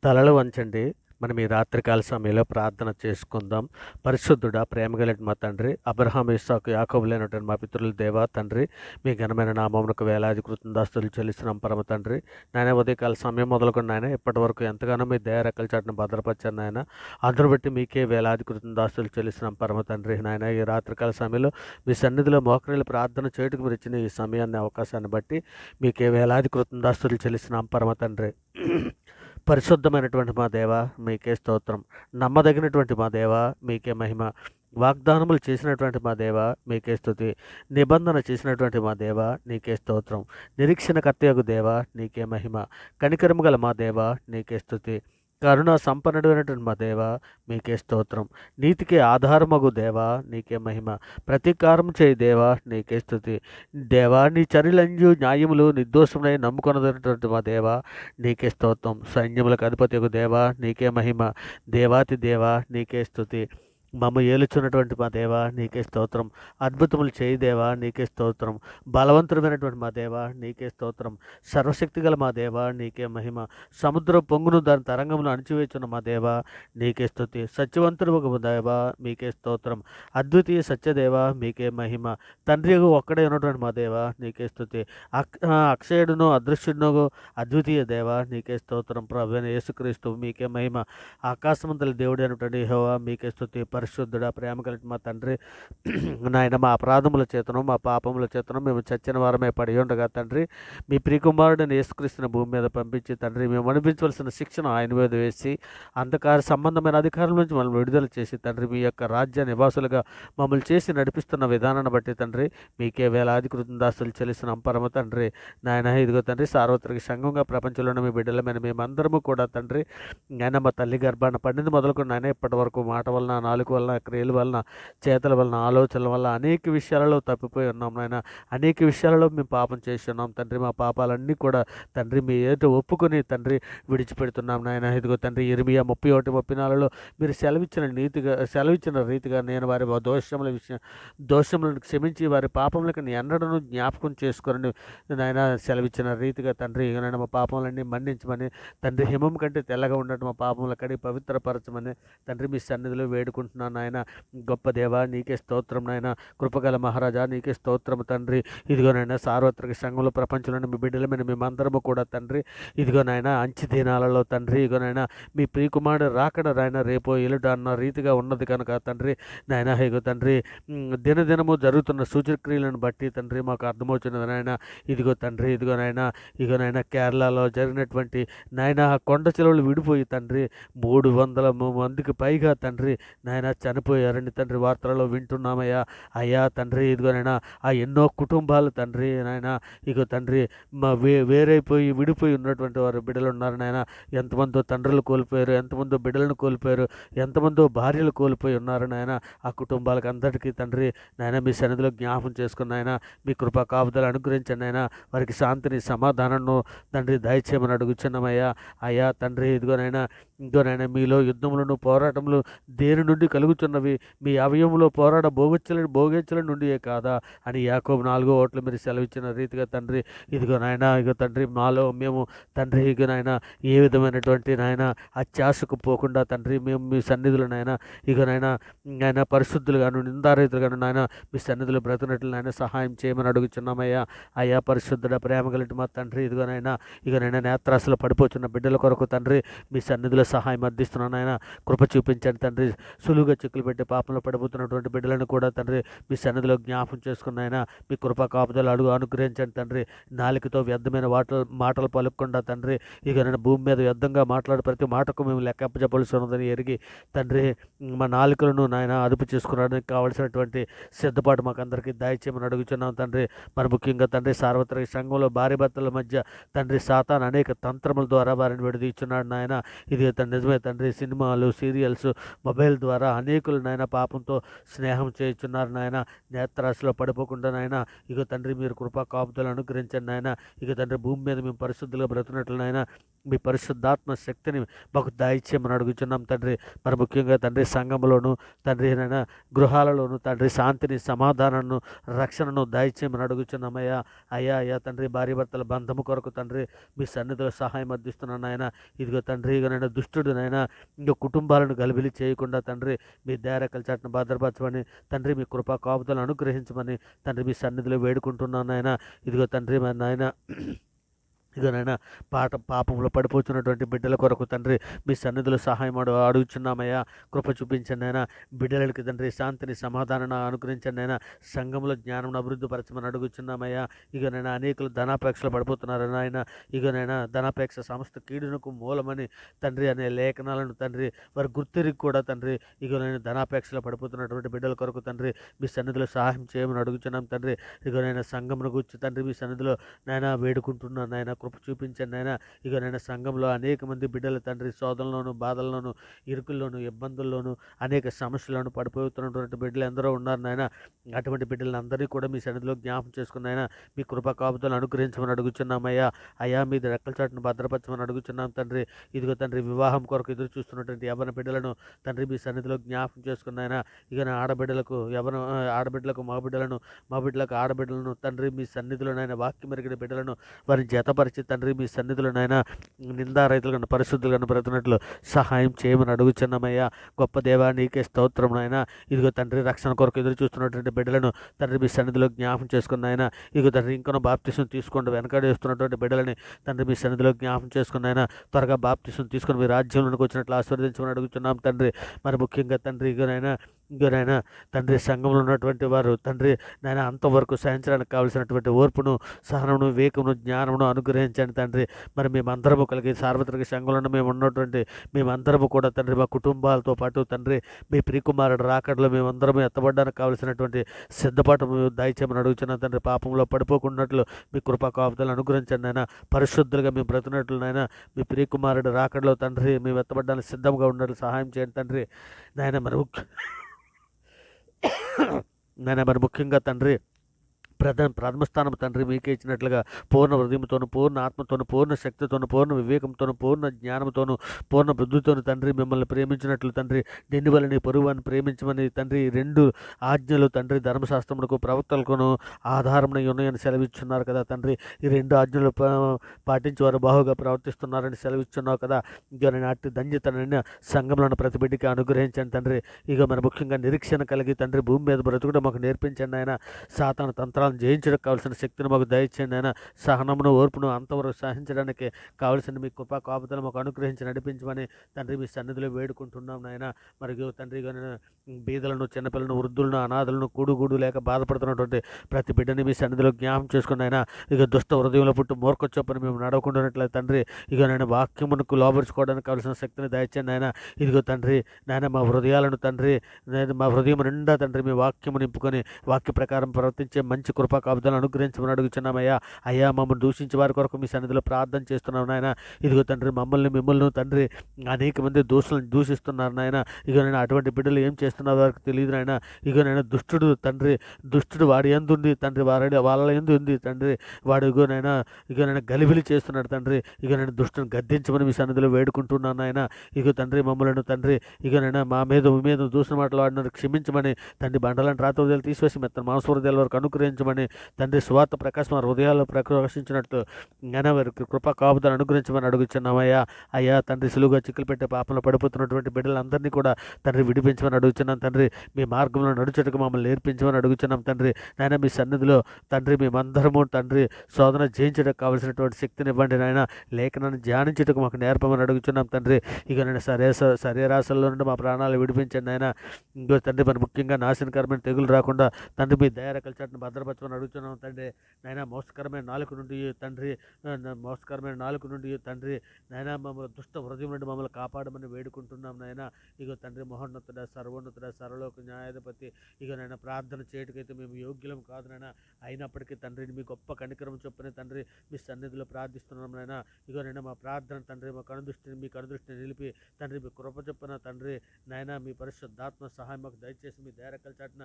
తలలు వంచండి. మనం ఈ రాత్రికాల సమయంలో ప్రార్థన చేసుకుందాం. పరిశుద్ధుడా, ప్రేమగలిగిన మా తండ్రి, అబ్రహాము, ఇస్సాకు, యాకోబులైనటువంటి మా పితరుల దేవా తండ్రి, మీ ఘనమైన నామమునకు వేలాది కృతజ్ఞతాస్తుతులు చెల్లిస్తున్నాం పరమ తండ్రి. నాయన ఉదయకాల సమయం మొదలుకొని నాయన ఇప్పటి వరకు ఎంతగానో మీ దయ రెక్కల చాటున భద్రపరిచారు నాయన. అందరూ బట్టి మీకే వేలాది కృతజ్ఞతాస్తుతులు చెల్లిస్తున్నాం పరమ తండ్రి. నాయన ఈ రాత్రికాల సమయంలో మీ సన్నిధిలో మోకరిల్లి ప్రార్థన చేయుటకు మీరు ఇచ్చిన ఈ సమయాన్ని, అవకాశాన్ని బట్టి మీకే వేలాది కృతజ్ఞతాస్తుతులు చెల్లిస్తున్నాం పరమ తండ్రి. పరిశుద్ధమైనటువంటి మా దేవ మీకే స్తోత్రం. నమ్మదగినటువంటి మా దేవ మీకే మహిమ. వాగ్దానములు చేసినటువంటి మా దేవ మీకే స్తుతి. నిబంధన చేసినటువంటి మా దేవ నీకే స్తోత్రం. నిరీక్షణకర్తయగు దేవ నీకే మహిమ. కనికరము గల మా దేవ నీకే స్తుతి. కరుణ సంపన్నుడైనటువంటి మా దేవ మీకే స్తోత్రం. నీతికి ఆధారమగు దేవా నీకే మహిమ. ప్రతీకారం చేయి దేవా నీకే స్తుతి. దేవా నీ చర్యలంజు న్యాయములు నిర్దోషములై నమ్ముకొనదైనటువంటి మా దేవా నీకే స్తోత్రం. సైన్యములకు అధిపతియగు దేవా నీకే మహిమ. దేవాతి దేవా నీకే స్తుతి. మమ్మ ఏలుచున్నటువంటి మా దేవా నీకే స్తోత్రం. అద్భుతములు చేయి దేవా నీకే స్తోత్రం. బలవంతుడమైనటువంటి మా దేవా నీకే స్తోత్రం. సర్వశక్తి గల మా దేవా నీకే మహిమ. సముద్రం పొంగును దాని తరంగమును అణిచివేచున్న మా దేవా నీకే స్తుతి. సత్యవంతుడు ఒక దేవా మీకే స్తోత్రం. అద్వితీయ సత్యదేవా మీకే మహిమ. తండ్రి ఒక్కడే ఉన్నటువంటి మా దేవా నీకే స్తుతి. అక్షయుడును అదృశ్యుడును అద్వితీయ దేవా నీకే స్తోత్రం. ప్రభువైన యేసుక్రీస్తు మీకే మహిమ. ఆకాశమంతల దేవుడు అయినటువంటి యెహోవా మీకే స్తుతి. పరిశుద్ధుడా, ప్రేమ కలిగిన మా తండ్రి, నాయన మా అపరాధముల చేతను మా పాపముల చేతను మేము చచ్చిన వారమే పడి ఉండగా తండ్రి, మీ ప్రియకుమారుడిని యేసుక్రీస్తుని భూమి మీద పంపించి తండ్రి మేము అనిపించవలసిన శిక్షను ఆయన మీద వేసి అంధకార సంబంధమైన అధికారుల నుంచి మమ్మల్ని విడుదల చేసి తండ్రి మీ యొక్క రాజ్య నివాసులుగా మమ్మల్ని చేసి నడిపిస్తున్న విధానాన్ని బట్టి తండ్రి మీకే వేలాది కృతజ్ఞతాస్తుతులు చెల్లిస్తున్నాం పరమ తండ్రి. నాయన ఇదిగో తండ్రి, సార్వత్రిక సంఘంగా ప్రపంచంలో ఉన్న మీ బిడ్డలమైన మేమందరము కూడా తండ్రి, ఆయన మా తల్లి గర్భాన పండింది మొదలుకొని నాయన ఇప్పటి వరకు మాట వలన, నాలుగు వలన, క్రియల వలన, చేతల వలన, ఆలోచనల వల్ల అనేక విషయాలలో తప్పిపోయి ఉన్నాం నాయన. అనేక విషయాలలో మేము పాపం చేసి ఉన్నాం తండ్రి. మా పాపాలన్నీ కూడా తండ్రి మీ ఏదో ఒప్పుకొని తండ్రి విడిచిపెడుతున్నాం నాయన. ఇదిగో తండ్రి, ఇర్మియా 31:34లో మీరు సెలవిచ్చిన రీతిగా నేను వారి దోషములను క్షమించి వారి పాపములకు ఎన్నడను జ్ఞాపకం చేసుకొని నాయన సెలవిచ్చిన రీతిగా తండ్రి ఇక మా పాపములన్నీ మన్నించమని తండ్రి, హిమం కంటే తెల్లగా ఉండటం మా పాపముల కడిగి పవిత్రపరచమని తండ్రి మీ సన్నిధిలో వేడుకుంటున్నాను నాయన. గొప్ప దేవా నీకే స్తోత్రం నాయన. కృపగల మహారాజా నీకే స్తోత్రం తండ్రి. ఇదిగోనైనా సార్వత్రిక సంఘంలో ప్రపంచంలోని మీ బిడ్డలమైన మేమందరము కూడా తండ్రి, ఇదిగోనైనా అంచె దినాలలో తండ్రి, ఇదిగోనైనా మీ ప్రియకుమారుడు రాకడ నాయన రేపో ఎలుట అన్న రీతిగా ఉన్నది కనుక తండ్రి నాయన, ఇగో తండ్రి దినదినము జరుగుతున్న సూచక్రియలను బట్టి తండ్రి మాకు అర్థమవుతున్నది నాయన. ఇదిగో తండ్రి, ఇదిగోనైనా కేరళలో జరిగినటువంటి నాయన కొండ చెలువలు విడిపోయి తండ్రి 300 మందికి పైగా తండ్రి నాయన చనిపోయారని తండ్రి వార్తలలో వింటున్నామయ్యా. అయ్యా తండ్రి, ఇదిగోనైనా ఆ ఎన్నో కుటుంబాలు తండ్రి నాయన, ఇగో తండ్రి వేరైపోయి విడిపోయి ఉన్నటువంటి వారు బిడ్డలు ఉన్నారు నాయన. ఎంతమందో తండ్రులు కోల్పోయారు, ఎంతమందో బిడ్డలను కోల్పోయారు, ఎంతమందో భార్యలు కోల్పోయి ఉన్నారు నాయన. ఆ కుటుంబాలకు అందరికీ తండ్రి నాయన మీ సన్నిధిలో జ్ఞాపం చేసుకున్న ఆయన మీ కృపా కాపుదలు అనుగ్రహించండి ఆయన. వారికి శాంతిని, సమాధానంను తండ్రి దయచేయమని అడుగుచున్నామయ్యా. అయ్యా తండ్రి, ఇదిగోనైనా మీలో యుద్ధములను పోరాటములు దేని నుండి కలుగుతున్నవి? మీ అవయవంలో పోరాట భోగెచ్చల నుండియే కాదా అని యాకోబు 4:1 మీరు సెలవిచ్చిన రీతిగా తండ్రి, ఇదిగో తండ్రి మాలో మేము తండ్రి ఇగోనైనా ఏ విధమైనటువంటి నాయన అత్యాశకు పోకుండా తండ్రి మేము మీ సన్నిధులు నాయన పరిశుద్ధులుగాను, నిందారహితులుగాను నాయన మీ సన్నిధులు బ్రతుకున్నట్లు నాయన సహాయం చేయమని అడుగుచున్నామయ్యా. అయ్యా పరిశుద్ధుడ, ప్రేమ కలిగిన మా తండ్రి, ఇదిగోనైనా నేత్రాశలో పడిపోతున్న బిడ్డల కొరకు తండ్రి మీ సన్నిధిలో సహాయం అందిస్తున్నాను ఆయన. కృప చూపించండి తండ్రి. సులువుగా చిక్కులు పెట్టి పాపంలో పడిపోతున్నటువంటి బిడ్డలను కూడా తండ్రి మీ సన్నిధిలో జ్ఞాపం చేసుకున్న ఆయన మీ కృపా కాపుదలు అనుగ్రహించండి తండ్రి. నాలుకతో వ్యర్థమైన మాటలు పలుకకుండా తండ్రి, ఇక నేను భూమి మీద వ్యర్థంగా మాట్లాడే ప్రతి మాటకు మేము లెక్కప్పజెప్పవలసి ఉన్నదని ఎరిగి తండ్రి మా నాలుకలను నాయన అదుపు చేసుకునడానికి కావలసినటువంటి సిద్ధపాటు మాకు అందరికీ దయచేయమని అడుగుతున్నాం తండ్రి. మరి ముఖ్యంగా తండ్రి సార్వత్రిక సంఘంలో భార్య భర్తల మధ్య తండ్రి సాతాను అనేక తంత్రముల ద్వారా వారిని విడదీస్తున్నాడు నాయన. ఇది నిజమే తండ్రి. సినిమాలు, సీరియల్స్, మొబైల్ ద్వారా ద్వారా అనేకులు నాయన పాపంతో స్నేహం చేయుచున్నారు నాయన. నేత్రాశలో పడిపోకుండా నాయన ఇక తండ్రి మీరు కృపా కాపుదలు అనుగ్రహించండి నాయన. ఇక తండ్రి భూమి మీద మేము పరిశుద్ధులుగా బ్రతుకున్నట్లు నాయన మీ పరిశుద్ధాత్మ శక్తిని మాకు దయచేయమని అడుగుచున్నాం తండ్రి. మరి ముఖ్యంగా తండ్రి సంఘంలోను తండ్రి నాయన గృహాలలోను తండ్రి శాంతిని, సమాధానాన్ని, రక్షణను దయచేయమని అడుగుచున్నామయ్యా. అయ్యా తండ్రి భార్య భర్తల బంధము కొరకు తండ్రి మీ సన్నిధిలో సహాయం అందిస్తున్నాను నాయన. ఇదిగో తండ్రి ఇక నైనా దుష్టుడు నాయన ఇంకో కుటుంబాలను గలిబిలి చేయకుండా తండ్రి మీ దయారెక్కల చాటును భద్రపరచమని తండ్రి మీ కృపా కాపుదలను అనుగ్రహించమని తండ్రి మీ సన్నిధిలో వేడుకుంటున్నాను నాయన. ఇదిగో తండ్రి మరి నాయన ఇకనైనా పాపంలో పడిపోతున్నటువంటి బిడ్డల కొరకు తండ్రి మీ సన్నిధిలో సహాయం అడుగుచున్నామయ్యా. కృప చూపించండి అయినా బిడ్డలకి తండ్రి శాంతిని, సమాధానాన్ని అనుగ్రహించండి అయినా. సంఘంలో జ్ఞానం అభివృద్ధి పరచమని అడుగుచున్నామయ్యా. ఇకనైనా అనేకులు ధనాపేక్షలు పడిపోతున్నారు ఆయన. ఇకనైనా ధనాపేక్ష సమస్త కీడునకు మూలమని తండ్రి అనే లేఖనాలను తండ్రి వారి గుర్తిరిగి కూడా తండ్రి ఇకనైనా ధనాపేక్షలో పడిపోతున్నటువంటి బిడ్డల కొరకు తండ్రి మీ సన్నిధిలో సహాయం చేయమని అడుగుచున్నాం తండ్రి. ఇకనైనా సంఘమును గురించి తండ్రి మీ సన్నిధిలో నాయన వేడుకుంటున్నాను నాయన. కృప చూపించండి నాయన. ఇక నేను సంఘంలో అనేక మంది బిడ్డలు తండ్రి శోధనలోను, బాధల్లోను, ఇరుకుల్లోను, ఇబ్బందుల్లోను, అనేక సమస్యలను పడిపోతున్నటువంటి బిడ్డలు ఎందరో ఉన్నారు నాయన. అటువంటి బిడ్డలందరినీ కూడా మీ సన్నిధిలో జ్ఞాపం చేసుకున్నాయన మీ కృపా కాపుదలను అనుగ్రహించమని అడుగుచున్నామయ్యా. అయ్యా మీ రెక్కల చాటును భద్రపరచమని అడుగుచున్నాం తండ్రి. ఇదిగో తండ్రి వివాహం కొరకు ఎదురు చూస్తున్నటువంటి యవ్వన బిడ్డలను తండ్రి మీ సన్నిధిలో జ్ఞాపం చేసుకున్నాయన. ఇక ఆడబిడ్డలకు ఆడబిడ్డలకు మగబిడ్డలకు ఆడబిడ్డలను తండ్రి మీ సన్నిధిలో నాయన వాక్యం మెరిగిన బిడ్డలను వారిని జతపరిచి తండ్రి మీ సన్నిధిలో నాయన నిందారహితులు కానీ పరిశుద్ధులు కానీ బ్రతున్నట్లు సహాయం చేయమని అడుగుచున్నామయ్యా. గొప్ప దేవా నీకే స్తోత్రం నాయన. ఇదిగో తండ్రి రక్షణ కొరకు ఎదురు చూస్తున్నటువంటి బిడ్డలను తండ్రి మీ సన్నిధిలో జ్ఞాపం చేసుకున్నాయన. ఇదిగో తండ్రి ఇంకొన బాప్తిసం తీసుకోండి వెనకాడేస్తున్నటువంటి బిడ్డలని తండ్రి మీ సన్నిధిలో జ్ఞాపం చేసుకున్నాయన. త్వరగా బాప్తిసం తీసుకొని మీ రాజ్యంలోకి వచ్చినట్లు ఆశీర్వదించమని అడుగుతున్నాం తండ్రి. మరి ముఖ్యంగా తండ్రి ఇగోనైనా తండ్రి సంఘంలో ఉన్నటువంటి వారు తండ్రి నాయన అంతవరకు సహించడానికి కావలసినటువంటి ఓర్పును, సహనమును, వివేకమును, జ్ఞానమును అనుగ్రహించండి తండ్రి. మరి మేమందరము కలిగి సార్వత్రిక సంఘంలో మేము ఉన్నటువంటి మేమందరము కూడా తండ్రి మా కుటుంబాలతో పాటు తండ్రి మీ ప్రియకుమారుడు రాకడలో మేమందరము ఎత్తబడడానికి కావలసినటువంటి సిద్ధపాటు దయచేయమని అడుగుతున్నాం తండ్రి. పాపంలో పడిపోకున్నట్లు మీ కృపా కాపుదలను అనుగ్రహించండి నాయన. పరిశుద్ధులుగా మేము బ్రతున్నట్లు నాయన మీ ప్రియకుమారుడు రాకడలో తండ్రి మేము ఎత్తబడడానికి సిద్ధంగా ఉన్నట్లు సహాయం చేయండి తండ్రి నాయన. మరి ముఖ్యంగా తండ్రి ప్రథమ స్థానం తండ్రి మీకే ఇచ్చినట్లుగా పూర్ణ హృదయంతోను, పూర్ణ ఆత్మతోను, పూర్ణ శక్తితోను, పూర్ణ వివేకంతోను, పూర్ణ జ్ఞానంతోను, పూర్ణ బుద్ధితోను తండ్రి మిమ్మల్ని ప్రేమించినట్లు తండ్రి నిన్ను వలని పొరుగువాన్ని ప్రేమించమని తండ్రి 2 ఆజ్ఞలు తండ్రి ధర్మశాస్త్రములకు ప్రవక్తలకును ఆధారమై ఉన్నాయని సెలవిచ్చున్నారు కదా తండ్రి. ఈ 2 ఆజ్ఞలు పాటించి వారు బాహుగా ప్రవర్తిస్తున్నారని సెలవిచ్చున్నావు కదా. ఇక నేను అట్టి ధన్యతనైనా సంఘంలోని ప్రతి బిడ్డకి అనుగ్రహించండి తండ్రి. ఇక మన ముఖ్యంగా నిరీక్షణ కలిగి తండ్రి భూమి మీద బ్రతుకుడు మాకు నేర్పించండి ఆయన. సాతాను తంత్రాలు జయించడానికి కావాల్సిన శక్తిని మాకు దయచేయండి ఆయన. సహనమును, ఓర్పును అంతవరకు సహించడానికి కావలసిన మీ కృపా కాపుదలు మాకు అనుగ్రహించి నడిపించమని తండ్రి మీ సన్నిధిలో వేడుకుంటున్నాం నాయన. మరియు తండ్రి బీదలను, చిన్నపిల్లలను, వృద్ధులను, అనాథలను, కూడు లేక బాధపడుతున్నటువంటి ప్రతి బిడ్డని మీ సన్నిధిలో జ్ఞాపం చేసుకుని ఆయన ఇక దుష్ట హృదయంలో పుట్టి మూర్ఖ చొప్పున మేము నడవకుండానట్లయితే తండ్రి ఇక నేను వాక్యమునకు లోబరుచుకోవడానికి కావలసిన శక్తిని దయచేయండి ఆయన. ఇదిగో తండ్రి నాయన మా హృదయాలను తండ్రి మా హృదయం నిండా తండ్రి మీ వాక్యము నింపుకొని వాక్య ప్రకారం ప్రవర్తించే మంచి కృపా కాపుదలను అనుగ్రహించమని అడుగుచున్నామయ్యా. అయ్యా మమ్మల్ని దూషించే వారి కొరకు మీ సన్నిధిలో ప్రార్థన చేస్తున్నాం నాయన. ఇదిగో తండ్రి మిమ్మల్ని తండ్రి అనేక మంది దూషిస్తున్నారు నాయన. ఇక నేను అటువంటి బిడ్డలు ఏం చేస్తున్నారో వారికి తెలియదు నాయన. ఇక నేను దుష్టుడు వాడి యందు ఉంది తండ్రి, వాళ్ళ యందు ఉంది తండ్రి. వాడు ఇక నేను గలిబిలి చేస్తున్నాడు తండ్రి. ఇక నేను దుష్టుని గద్దించమని మీ సన్నిధిలో వేడుకుంటున్నాను నాయన. ఇక తండ్రి మమ్మల్ని తండ్రి ఇక నేను మా మీద దూషణ మాటలు వాడిని క్షమించమని తండ్రి. బండలను రాత హృదయాలు తీసివేసి మెత్తని మాంస హృదయాల వరకు అనుగ్రహించమని తండ్రి. స్వార్థ ప్రకాశం మా హృదయాల్లో ప్రకాశించినట్లు వారికి కృపా కాపుదలను అనుగ్రహించమని అడుగుచున్నామయ్యా. అయ్యా తండ్రి సులువుగా చిక్కులు పెట్టే పాపంలో పడిపోతున్నటువంటి బిడ్డలందరినీ కూడా తండ్రి విడిపించమని అడుగుచున్నాం తండ్రి. మీ మార్గంలో నడుచుటకు మమ్మల్ని నేర్పించమని అడుగుచున్నాం తండ్రి. నాయన మీ సన్నిధిలో తండ్రి మేమందరము తండ్రి శోధన జయించడానికి కావలసినటువంటి శక్తిని ఇవ్వండి నాయన. లేఖనాన్ని ధ్యానించుటకు మాకు నేర్పమని అడుగుచున్నాం తండ్రి. ఇక నేను శరీరాశల్లో నుండి మా ప్రాణాలు విడిపించండి నాయన. ఇంకో తండ్రి మరి ముఖ్యంగా నాశనకరమైన తెగులు రాకుండా తండ్రి మీ దయారెక్కల చాటును భద్రపరచమని బలపరచమని అడుగుతున్నాం తండ్రి. నాయన మోసకరమైన నాలుక నుండి తండ్రి, మోసకరమైన నాలుక నుండి తండ్రి, నాయన మమ్మల్ని దుష్ట హృదయం నుండి మమ్మల్ని కాపాడమని వేడుకుంటున్నాం నాయన. ఇగో తండ్రి మహోన్నతుడ, సర్వోన్నతుడ, సర్వలోక న్యాయాధిపతి, ఇగో నాయన ప్రార్థన చేయటకైతే మేము యోగ్యులం కాదు నాయన. అయినప్పటికీ తండ్రి మీ గొప్ప కనికరం చొప్పున తండ్రి మీ సన్నిధిలో ప్రార్థిస్తున్నాం నాయన. ఇగో నాయన మా ప్రార్థన తండ్రి మా కనుదృష్టిని మీ కనుదృష్టిని నిలిపి తండ్రి మీ కృప చొప్పున తండ్రి నాయన మీ పరిశుద్ధాత్మ సహాయం మాకు దయచేసి మీ దేరకల చాటున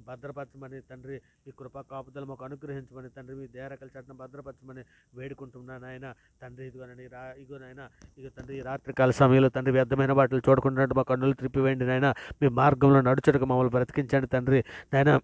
భద్రపరచమని తండ్రి, మీ కృపా కాపుదలు మాకు అనుగ్రహించమని తండ్రి, మీ దేరకల చాటున భద్రపరచమని వేడుకుంటున్నా నాయన. తండ్రి ఇదిగోనండి ఇగో నాయన, ఇగో తండ్రి ఈ రాత్రికాల సమయంలో తండ్రి వ్యర్థమైన వాటిని చూడకుండా మా కన్నులు త్రిప్పివేయండి నాయన. మీ మార్గంలో నడుచుటకు మమ్మల్ని బ్రతికించండి తండ్రి నాయన.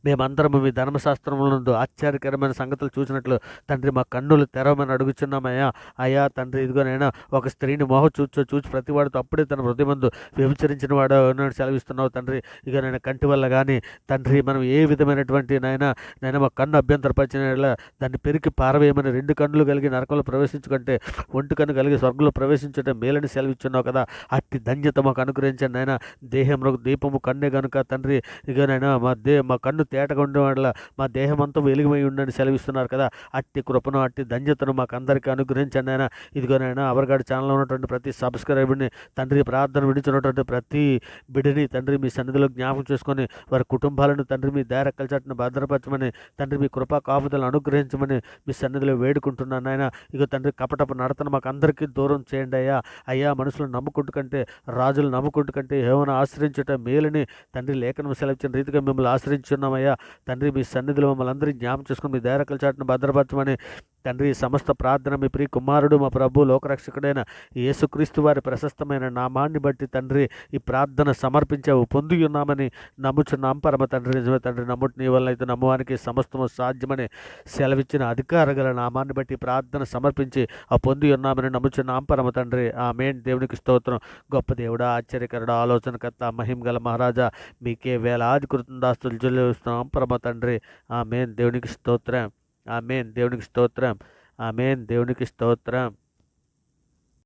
మేమందరము మీ ధర్మశాస్త్రములందు ఆశ్చర్యకరమైన సంగతులు చూసినట్లు తండ్రి మా కన్నులు తెరవమని అడుగుచున్నామయ్యా. అయ్యా తండ్రి ఇదిగోనైనా ఒక స్త్రీని మోహ చూచి ప్రతివాడితో అప్పుడే తన హృదయమందు వ్యభిచరించిన వాడు సెలవిస్తున్నావు తండ్రి. ఇక నేను కంటి వల్ల కానీ తండ్రి మనం ఏ విధమైనటువంటి నాయన మా కన్ను అభ్యంతరపరిచిన దాన్ని పెరికి పారవేయమని, రెండు కన్నులు కలిగి నరకంలో ప్రవేశించుకుంటే ఒంటి కన్ను కలిగి స్వర్గంలో ప్రవేశించడం మేలని సెలవిచ్చున్నావు కదా. అట్టి ధన్యత మాకు అనుగ్రహించండి నాయన. దేహంలో దీపము కన్నే కనుక తండ్రి, ఇకనైనా మా కన్ను తేటగా ఉండడం వల్ల మా దేహం అంతా వెలుగుమై ఉండని సెలవిస్తున్నారు కదా. అట్టి కృపను అట్టి ధన్యతను మాకు అందరికీ అనుగ్రహించండి ఆయన. ఇదిగోనైనా అవర్గాడి ఛానల్లో ఉన్నటువంటి ప్రతి సబ్స్క్రైబర్ని తండ్రి, ప్రార్థన విడిచినటువంటి ప్రతి బిడ్డని తండ్రి మీ సన్నిధిలో జ్ఞాపకం చేసుకొని వారి కుటుంబాలను తండ్రి మీ దయరెక్కల చాటున భద్రపరచమని తండ్రి, మీ కృపా కాపుదలను అనుగ్రహించమని మీ సన్నిధిలో వేడుకుంటున్నాను ఆయన. ఇక తండ్రి కపటపు నడతను మాకు అందరికీ దూరం చేయండి అయ్యా. అయ్యా మనుషులు నమ్ముకుంటు కంటే, రాజులు నమ్ముకుంటు కంటే ఏమైనా ఆశ్రయించటం మేలని తండ్రి లేఖనం సెలవిచ్చిన రీతిగా మిమ్మల్ని ఆశ్రయించున్నామయ్యా. తండ్రి మీ సన్నిధిలో మమ్మల్ని అందరినీ జ్ఞాపకం చేసుకుని మీ దయరెక్కల చాటును భద్రపరచమని తండ్రి, సమస్త ప్రార్థన మీ ప్రియ కుమారుడు మా ప్రభు లోకరక్షకుడైన యేసుక్రీస్తు వారి ప్రశస్తమైన నామాన్ని బట్టి తండ్రి ఈ ప్రార్థన సమర్పించావు, పొంది ఉన్నామని నమ్ముచున్నాం పరమ తండ్రి. నిజమే తండ్రి, నమ్ముటి నీ వల్ల అయితే నమ్మువానికి సమస్తము సాధ్యమని సెలవిచ్చిన అధికార గల నామాన్ని బట్టి ప్రార్థన సమర్పించి ఆ పొంది ఉన్నామని నమ్ముచున్నాం పరమ తండ్రి. ఆమేన్. దేవునికి స్తోత్రం. గొప్ప దేవుడా, ఆశ్చర్యకరుడు, ఆలోచనకర్త, మహిమ గల మహారాజా, మీకే వేలాది కృతజ్ఞతాస్తుతులు చెల్లిస్తున్నాం పరమ తండ్రి. ఆమేన్. దేవునికి స్తోత్రం. ఆమేన్. దేవునికి స్తోత్రం. ఆమేన్. దేవునికి స్తోత్రం.